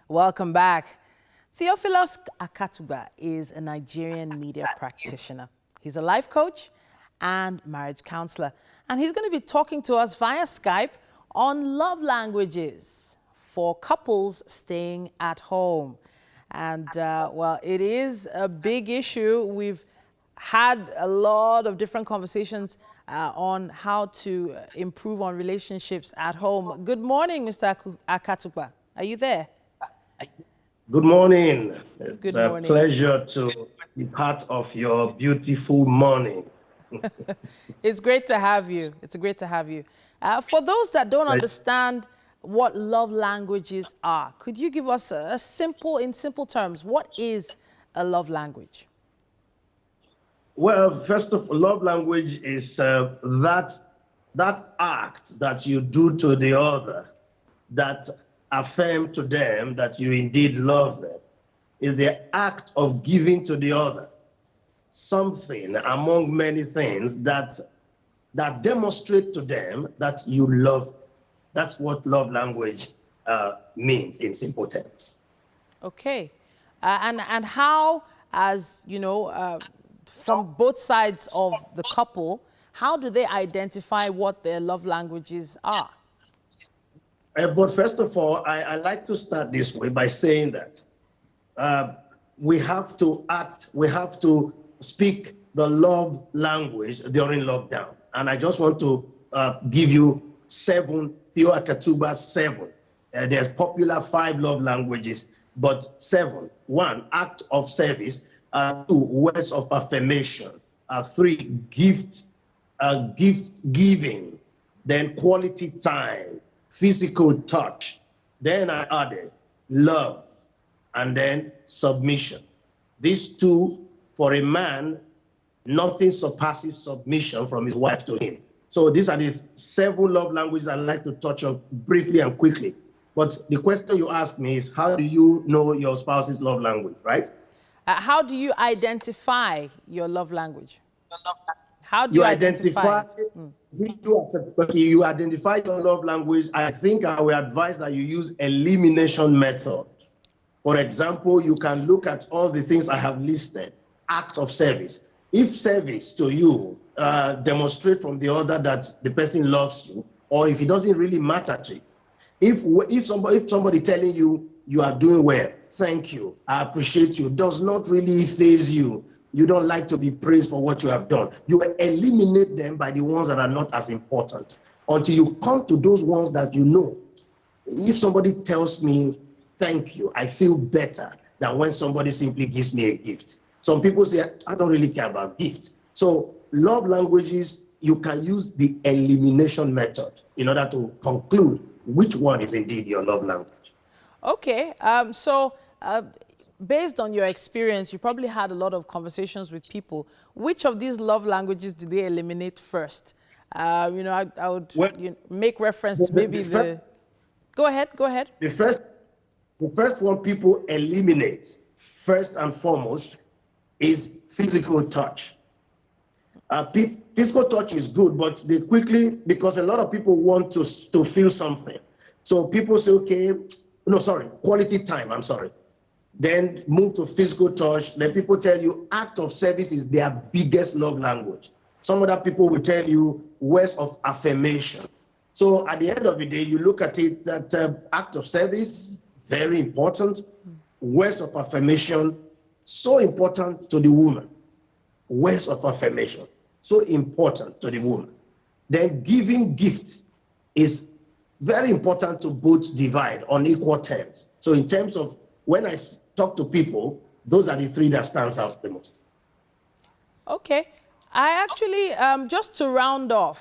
Welcome back. Theo Akatugba is a Nigerian media practitioner. He's a life coach and marriage counselor. And he's going to be talking to us via Skype on love languages for couples staying at home. And, well, it is a big issue. We've had a lot of different conversations on how to improve on relationships at home. Good morning, Mr. Akatugba. Are you there? Good morning. Good it's morning. a pleasure to be part of your beautiful morning. It's great to have you. It's great to have you. For those that don't understand what love languages are, could you give us in simple terms, what is a love language? Well, first of all, love language is that act that you do to the other that affirm to them that you indeed love them. Is the act of giving to the other something among many things that demonstrate to them that you love them. That's what love language means in simple terms. Okay. And how, as you know, from both sides of the couple, how do they identify what their love languages are? But first of all, I like to start this way by saying that we have to speak the love language during lockdown. And I just want to give you Theo Akatugba 7. There's popular 5 love languages, but 7. 1, act of service. 2, words of affirmation. 3, gift giving. Then quality time. Physical touch. Then I added love, and then submission. These 2, for a man, nothing surpasses submission from his wife to him. So these are the 7 love languages I'd like to touch on briefly and quickly. But the question you asked me is, how do you know your spouse's love language, right? How do you identify your love language? How do you identify it? You identify your love language. I think I will advise that you use elimination method. For example, you can look at all the things I have listed. Act of service. If service to you demonstrate from the other that the person loves you, or if it doesn't really matter to you. If somebody telling you you are doing well, thank you, I appreciate you, does not really faze you. You don't like to be praised for what you have done. You eliminate them by the ones that are not as important until you come to those ones that you know. If somebody tells me, thank you, I feel better than when somebody simply gives me a gift. Some people say, I don't really care about gifts. So love languages, you can use the elimination method in order to conclude which one is indeed your love language. Okay, based on your experience, you probably had a lot of conversations with people. Which of these love languages do they eliminate first? I would make reference to maybe the... Go ahead. The first one people eliminate, first and foremost, is physical touch. Physical touch is good, but they quickly, because a lot of people want to feel something. So people say, quality time, I'm sorry. Then move to physical touch. Then people tell you act of service is their biggest love language. Some other people will tell you words of affirmation. So at the end of the day, you look at it that act of service, very important. Words of affirmation, so important to the woman. Words of affirmation, so important to the woman. Then giving gift is very important to both divide on equal terms. So in terms of when I talk to people, those are the 3 that stands out the most. Okay. I actually, just to round up,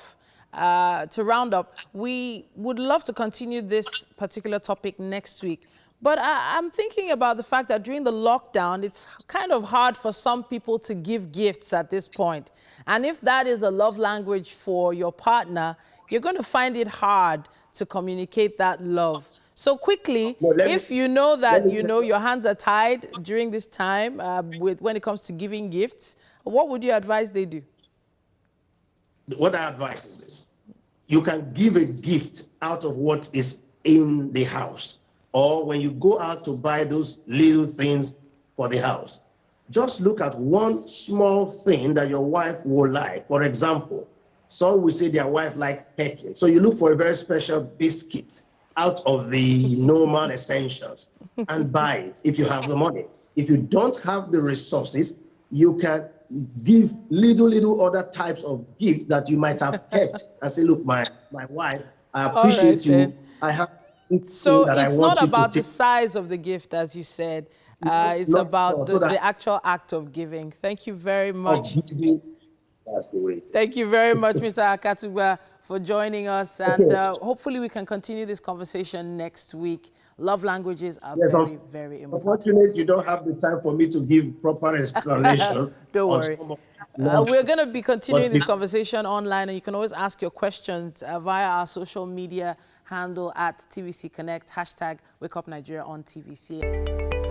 we would love to continue this particular topic next week. But I'm thinking about the fact that during the lockdown, it's kind of hard for some people to give gifts at this point. And if that is a love language for your partner, you're going to find it hard to communicate that love. So quickly, if you know that your hands are tied during this time when it comes to giving gifts, what would you advise they do? What I advise is this. You can give a gift out of what is in the house. or when you go out to buy those little things for the house, just look at one small thing that your wife will like. For example, some will say their wife likes cake. So you look for a very special biscuit out of the normal essentials and buy it if you have the money. If you don't have the resources, you can give little other types of gifts that you might have kept and say, look, my wife, I appreciate you. Then. I have So that it's I want not you about to the take. size of the gift, as you said. It's Not about so that the actual act of giving. Thank you very much. of giving, that's the way it is. Thank you very much, Mr. Akatugba, for joining us. And hopefully we can continue this conversation next week. Love languages are very, very important. Unfortunately, you don't have the time for me to give proper explanation. Don't worry. We're going to be continuing this conversation online, and you can always ask your questions via our social media handle at TVC Connect, #WakeUpNigeria on TVC.